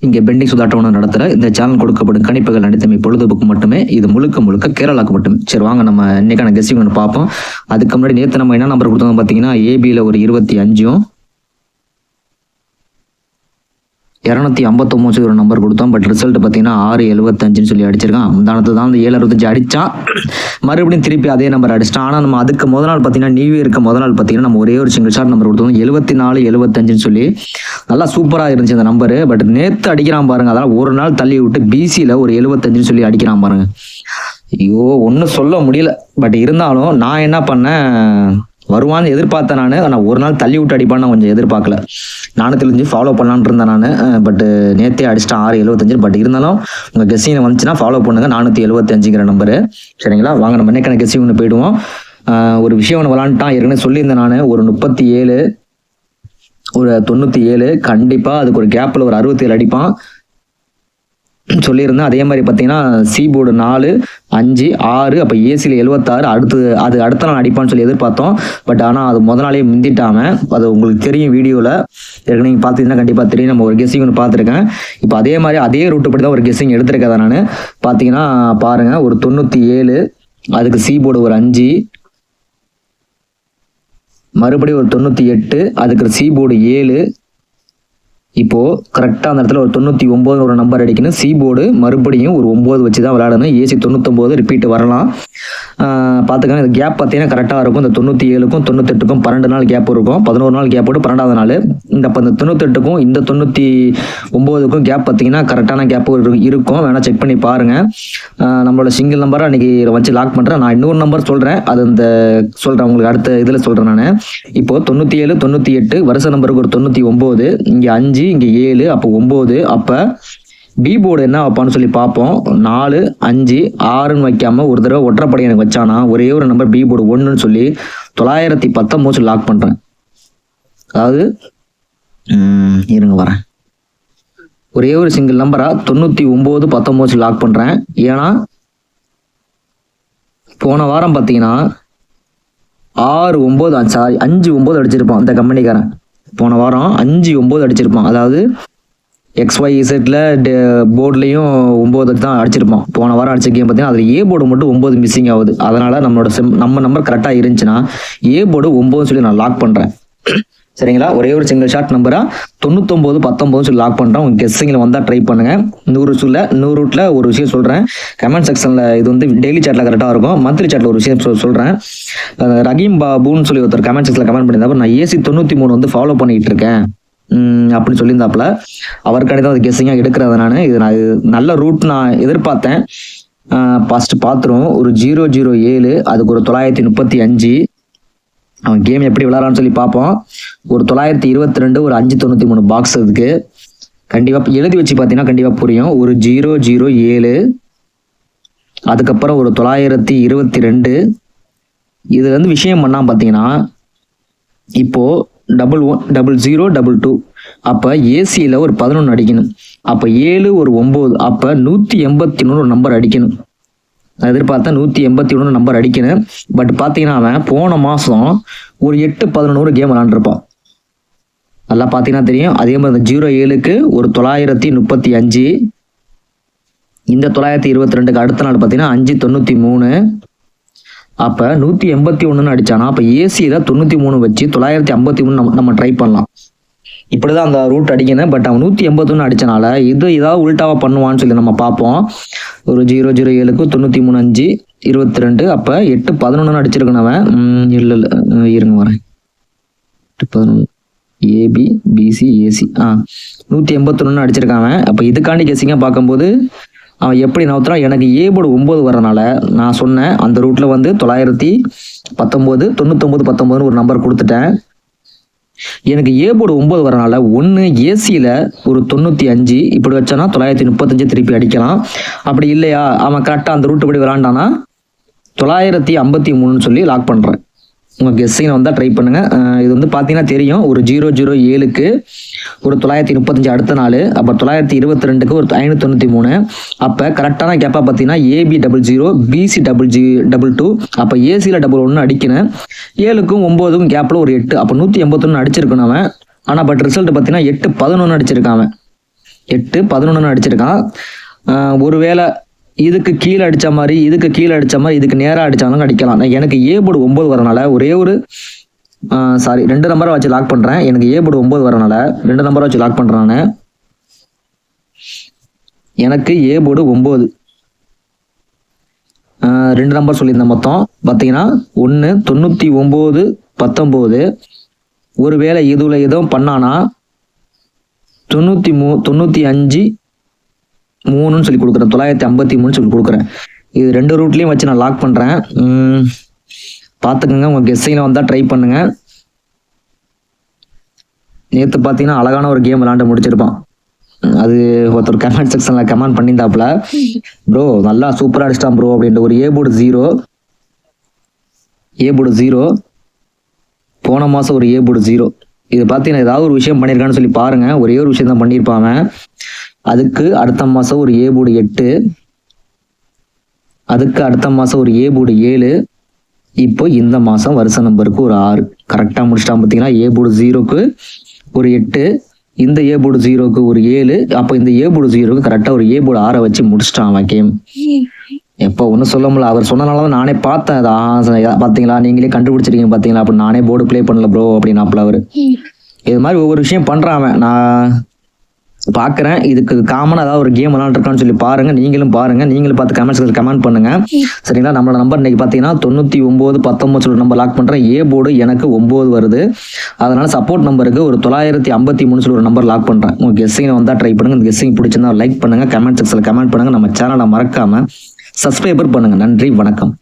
இங்கே பெண்டிங் சுதாட்டம் நடத்துகிற இந்த சேனல் கொடுக்கப்படும் கணிப்புகள் அனைத்துமே பொழுதுபோக்கு மட்டுமே. இது முழுக்க முழுக்க கேரளாவுக்கு மட்டுமே. சரி வாங்க நம்ம இன்னைக்கான கெஸ்ஸிங் ஒன்று பார்ப்போம். அதுக்கு முன்னாடி நேற்று நம்ம என்ன நம்பர் கொடுத்தோம் பார்த்தீங்கன்னா ஏபியில் ஒரு 25 259 ஒரு நம்பர் கொடுத்தோம். பட் ரிசல்ட் பார்த்தீங்கன்னா 675 சொல்லி அடிச்சிருக்கான். முந்தானத்து தான் அந்த 765 அடித்தா மறுபடியும் திருப்பி அதே நம்பர் அடிச்சிட்டான். ஆனால் நம்ம அதுக்கு முதல் நாள் பார்த்தீங்கன்னா நியூ இயருக்கு முதல் நாள் பார்த்தீங்கன்னா நம்ம ஒரே ஒரு சிங்கிள் ஷாட் நம்பர் கொடுத்தோம் 74 75 சொல்லி நல்லா சூப்பராக இருந்துச்சு அந்த நம்பரு. பட் நேற்று அடிக்கிறான் பாருங்க, அதெல்லாம் ஒரு நாள் தள்ளி விட்டு பிசியில் ஒரு 75 சொல்லி அடிக்கிறான் பாருங்க. ஐயோ ஒன்றும் சொல்ல முடியல. பட் இருந்தாலும் நான் என்ன பண்ணேன், வருவான்னு எதிர்பார்த்தேன். நான் ஒரு நாள் தள்ளி விட்டு அடிப்பான்னு நான் கொஞ்சம் எதிர்பார்க்கல. நானும் தெரிஞ்சு ஃபாலோ பண்ணலான்னு இருந்தேன் நான். பட் நேற்றே அடிச்சிட்டேன் 675. பட் இருந்தாலும் உங்கள் கெஸ்ஸிங் வந்துச்சுன்னா ஃபாலோ பண்ணுங்க 475 நம்பரு. சரிங்களா, வாங்க நம்ம என்னைக்கான கெஸ்ஸிங் ஒன்று போயிடுவோம். ஒரு விஷயம் ஒன்று விளாண்டுட்டான், ஏற்கனவே சொல்லியிருந்தேன் நான். ஒரு 37 ஒரு 97 கண்டிப்பாக அதுக்கு ஒரு கேப்பில் ஒரு 67 அடிப்பான் சொல்லியிருந்தேன். அதே மாதிரி பார்த்தீங்கன்னா சி போர்டு 4 5 6 அப்போ ஏசியில் 76 அடுத்த நாள் அடிப்பான்னு சொல்லி எதிர்பார்த்தோம். பட் ஆனால் அது முதல் நாளே முந்திட்டாம. அது உங்களுக்கு தெரியும் வீடியோவில் ஏற்கனவே நீங்கள் பார்த்தீங்கன்னா கண்டிப்பாக தெரியும். நம்ம ஒரு கெஸ்ஸிங் ஒன்று பார்த்துருக்கேன். இப்போ அதே மாதிரி அதே ரூட்டு படி தான் ஒரு கெஸ்ஸிங் எடுத்திருக்கேன் நான். பார்த்தீங்கன்னா பாருங்கள், ஒரு 97 அதுக்கு சி போர்டு ஒரு 5 மறுபடியும் ஒரு 98 அதுக்கு சி போர்டு 7. இப்போ கரெக்டாக அந்த இடத்துல ஒரு 99 ஒரு நம்பர் அடிக்கணும். சி போர்டு மறுபடியும் ஒரு 9 வச்சு தான் விளையாடணும். ஏசி 99 ரிப்பீட் வரலாம். பார்த்துக்கோங்க, இந்த கேப் பார்த்தீங்கன்னா கரெக்டாக இருக்கும். இந்த 97க்கும் 98க்கும் 12 நாள் கேப் இருக்கும். 11 நாள் கேப் போட்டு 12வது நாள். இந்த 98க்கும் இந்த 99க்கும் கேப் பார்த்தீங்கன்னா கரெக்டான கேப் இருக்கும். வேணால் செக் பண்ணி பாருங்கள். நம்மளோட சிங்கிள் நம்பரை அன்றைக்கி வச்சு லாக் பண்ணுறேன். நான் இன்னொரு நம்பர் சொல்கிறேன், அது இந்த சொல்கிறேன் உங்களுக்கு அடுத்த இதில் சொல்கிறேன் நான். இப்போது 97 98 வருஷ நம்பருக்கு ஒரு 99, இங்கே 5 இங்கே 7 அப்போ 9. அப்போ பி போர்டு என்ன வைப்பான்னு சொல்லி பார்ப்போம். 4 5 6ன்னு வைக்காம ஒரு தடவை ஒற்றைப்படை எனக்கு வச்சானா ஒரே ஒரு நம்பர் பி போர்டு 1ன்னு சொல்லி 919 லாக் பண்ணுறேன். அதாவது இருங்க வரேன், ஒரே ஒரு சிங்கிள் நம்பரா 99 19 லாக் பண்ணுறேன். ஏன்னா போன வாரம் பார்த்தீங்கன்னா 6 9 சாரி 5 9 அடிச்சிருப்பான் அந்த கம்பெனிக்காரன். போன வாரம் 5 9 அடிச்சிருப்பான். அதாவது XYZல போர்ட்லேயும் 9 தான் அடிச்சிருப்பான். போன வாரம் அடிச்ச கேம் பார்த்தீங்கன்னா அதில் ஏ போர்டு மட்டும் 9 மிஸ்ஸிங் ஆகுது. அதனால் நம்ம நம்பர் கரெக்டாக இருந்துச்சுன்னா ஏ போர்டு 9 சொல்லி நான் லாக் பண்ணுறேன். சரிங்களா, ஒரே ஒரு சிங்கிள் ஷாட் நம்பராக 99 19 சொல்லி லாக் பண்ணுறேன். உங்கள் கெஸ்ஸிங்கில் வந்தால் ட்ரை பண்ணுங்கள். 100 ரூட்டில் ஒரு விஷயம் சொல்கிறேன். கமெண்ட் செக்ஷனில் இது வந்து டெய்லி சாட்டில் கரெக்டாக இருக்கும். மந்த்லி சாட்டில் ஒரு விஷயம் சொல்கிறேன். ரஹீம் பாபுன்னு சொல்லி ஒருத்தர் கமெண்ட் செக்ஷனில் கமெண்ட் பண்ணியிருந்தா, நான் ஏசி 93 வந்து ஃபாலோ பண்ணிகிட்டு இருக்கேன் அப்படின்னு சொல்லியிருந்தாப்புல. அவருக்காண்டி தான் அது கெஸ்ஸிங்காக எடுக்கிறது. இது நான் நல்ல ரூட் நான் எதிர்பார்த்தேன். ஃபஸ்ட்டு பார்த்துருவோம். ஒரு 007 அதுக்கு ஒரு 935. அவன் கேம் எப்படி விளாட்றான்னு சொல்லி பார்ப்போம். ஒரு 922 ஒரு 593 பாக்ஸ் அதுக்கு கண்டிப்பாக எழுதி வச்சு பார்த்தீங்கன்னா கண்டிப்பாக புரியும். ஒரு 007 அதுக்கப்புறம் ஒரு 922. இது வந்து விஷயம் பண்ணால் பார்த்தீங்கன்னா இப்போது 1100 அப்போ ஏசியில் ஒரு 11 அடிக்கணும். அப்போ 7 ஒரு 9 அப்போ 181 ஒரு நம்பர் அடிக்கணும். நான் எதிர்பார்த்தேன் 181 நம்பர் அடிக்கணும். பட் பார்த்தீங்கன்னா அவன் போன மாதம் ஒரு 8-11 கேம் விளாண்டுருப்பான். நல்லா பார்த்தீங்கன்னா தெரியும். அதே மாதிரி இந்த 07க்கு ஒரு 935. இந்த 922க்கு அடுத்த நாள் பார்த்தீங்கன்னா 593. அப்போ 181 அடித்தானா அப்போ ஏசியில் 93 வச்சு 953 நம்ம ட்ரை பண்ணலாம். இப்படி தான் அந்த ரூட் அடிக்கணும். பட் அவன் 181 அடித்தனால ஏதாவது உல்ட்டாவாக பண்ணுவான்னு சொல்லி நம்ம பார்ப்போம். ஒரு 007க்கு 93 5 22 அப்போ 8-11 அடிச்சிருக்கணும் அவன். இல்லை இருங்க வரேன். 8-11 ஏபி பிசி ஏசி 181 அடிச்சிருக்கான் அவன். அப்போ இதுக்காண்டி கெஸ்ஸிங்காக பார்க்கும்போது அவன் எப்படி நவுத்துறான். எனக்கு ஏ போர்டு 9 வரனால நான் சொன்னேன் அந்த ரூட்டில் வந்து 919 99 19 ஒரு நம்பர் கொடுத்துட்டேன். எனக்கு ஏ போர்டு 9 வரனால 1 ஏசியில் ஒரு 95 இப்படி வச்சானா 935 திருப்பி அடிக்கலாம். அப்படி இல்லையா அவன் கரெக்டாக அந்த ரூட்டு படி விளாண்டானா 953 சொல்லி லாக் பண்ணுறேன். உங்கள் கெஸ்ஸிங்கில் வந்தால் ட்ரை பண்ணுங்கள். இது வந்து பார்த்தீங்கன்னா தெரியும். ஒரு 007க்கு ஒரு 935 அடுத்த நாள். அப்போ 922க்கு ஒரு 593. அப்போ கரெக்டான கேப்பாக பார்த்தீங்கன்னா ஏபி 00 பிசி 22 அப்போ ஏசியில் 11 அடிக்கணும். 7க்கும் 9க்கும் கேப்பில் ஒரு 8 அப்போ 181 அடிச்சிருக்கணும் அவன். ஆனால் பட் ரிசல்ட் பார்த்தீங்கன்னா 8-11 அடிச்சிருக்கான் அவன். 8 11 அடிச்சிருக்கான். ஒருவேளை இதுக்கு கீழே அடித்த மாதிரி இதுக்கு நேராக அடித்தாலும் அடிக்கலாம். எனக்கு ஏ போர்டு 9 வரனால ஒரே ஒரு 2 நம்பரை வச்சு லாக் பண்ணுறேன். எனக்கு ஏ போர்டு 9 வரனால 2 நம்பரை வச்சு லாக் பண்ணுறேன் நான். எனக்கு ஏ போர்டு 9, 2 நம்பர் சொல்லியிருந்தேன். மொத்தம் பார்த்தீங்கன்னா 1 99 19. ஒருவேளை இதில் எதுவும் பண்ணானா 95 3ன்னு சொல்லி கொடுக்குறேன், 953 சொல்லி கொடுக்குறேன். இது 2 ரூட்லேயும் வச்சு நான் லாக் பண்ணுறேன். பார்த்துக்கோங்க, உங்கள் கெஸ்ஸிங்கில் வந்தால் ட்ரை பண்ணுங்க. நேற்று பார்த்தீங்கன்னா அழகான ஒரு கேம் விளாண்டு முடிச்சிருப்பான். அது ஒருத்தர் கமெண்ட் செக்ஷனில் கமெண்ட் பண்ணியிருந்தாப்புல, ப்ரோ நல்லா சூப்பராக அடிச்சிட்டான் ப்ரோ அப்படின்ட்டு. ஒரு ஏ போர்டு 0, போன மாதம் ஒரு ஏ போர்டு 0. இது பார்த்தீங்கன்னா ஏதாவது ஒரு விஷயம் பண்ணியிருக்கான்னு சொல்லி பாருங்கள். ஒரே ஒரு விஷயம் தான் பண்ணியிருப்பாங்க. அதுக்கு அடுத்த மாதம் ஒரு ஏ போர்டு 8, அதுக்கு அடுத்த மாதம் ஒரு ஏ போர்டு 7, இப்போ இந்த மாதம் வருஷ நம்பருக்கு ஒரு 6 கரெக்டாக முடிச்சிட்டான். பார்த்தீங்கன்னா ஏ போர்டு 0க்கு ஒரு 8, இந்த ஏ போர்டு 0க்கு ஒரு 7, அப்போ இந்த ஏ போர்டு 0க்கு கரெக்டாக ஒரு ஏ போர்டு 6 வச்சு முடிச்சிட்டான் அவன் கேம். எப்போ ஒன்றும் சொல்ல முடியல, அவர் சொன்னனால தான் நானே பார்த்தேன். பார்த்தீங்களா, நீங்களே கண்டுபிடிச்சிருக்கீங்க பார்த்தீங்களா, அப்படி நானே போர்டு ப்ளே பண்ணல ப்ரோ அப்படின்னாப்புல அவர். இது மாதிரி ஒவ்வொரு விஷயம் பண்ணுறான் அவன். நான் பார்க்குறேன், இதுக்கு காமனாக ஏதாவது ஒரு கேம் விளாண்டுருக்கான்னு சொல்லி பாருங்கள். நீங்களும் பாருங்கள், நீங்களும் பார்த்து கமெண்ட்ஸில் கமெண்ட் பண்ணுங்கள். சரிங்களா, நம்மளோட நம்பர் இன்றைக்கி பார்த்தீங்கன்னா 99 19 சொல்லி நம்பர் லாக் பண்ணுறேன். ஏ போர்டு எனக்கு 9 வருது. அதனால் சப்போர்ட் நம்பருக்கு ஒரு 953 சொல்லி ஒரு நம்பர் லாக் பண்ணுறேன். உங்கள் கெஸ்ஸிங்கை வந்தால் ட்ரை பண்ணுங்கள். இந்த கெஸ்ஸிங் பிடிச்சிருந்தா லைக் பண்ணுங்கள், கமெண்ட் செக்ஷனில் கமெண்ட் பண்ணுங்கள். நம்ம சேனலை மறக்காமல் சப்ஸ்கிரைபர் பண்ணுங்கள். நன்றி, வணக்கம்.